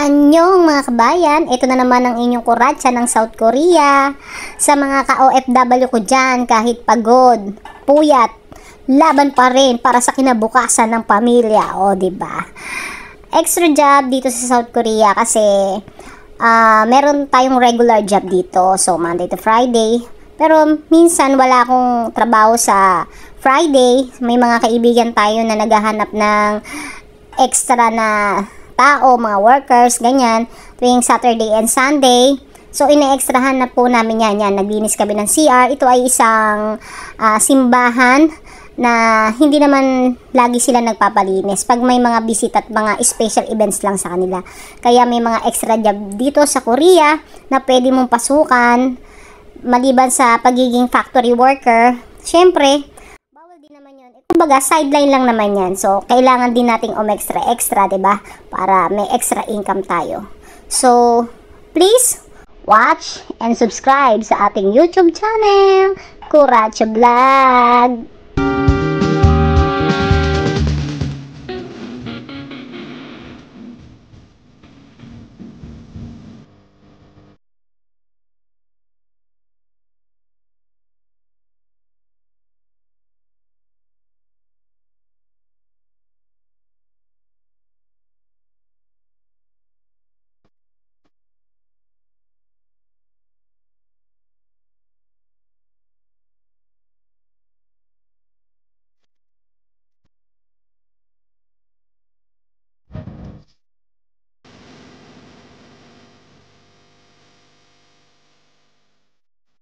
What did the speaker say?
Anyong mga kabayan, ito na naman ang inyong kuratsa ng South Korea. Sa mga ka-OFW ko dyan, kahit pagod, puyat, laban pa rin para sa kinabukasan ng pamilya. O, diba? Extra job dito sa South Korea kasi meron tayong regular job dito. So, Monday to Friday. Pero minsan wala akong trabaho sa Friday. May mga kaibigan tayo na naghahanap ng extra na tao, mga workers, ganyan, tuwing Saturday and Sunday. So, ine-extrahan na po namin yan. Naglinis kami ng CR. Ito ay isang simbahan na hindi naman lagi sila nagpapalinis. Pag may mga visit at mga special events lang sa kanila. Kaya may mga extra job dito sa Korea na pwede mong pasukan. Maliban sa pagiging factory worker, syempre, kumbaga, sideline lang naman yan. So, kailangan din nating extra, diba? Para may extra income tayo. So, please, watch and subscribe sa ating YouTube channel, Kuratsa Vlog.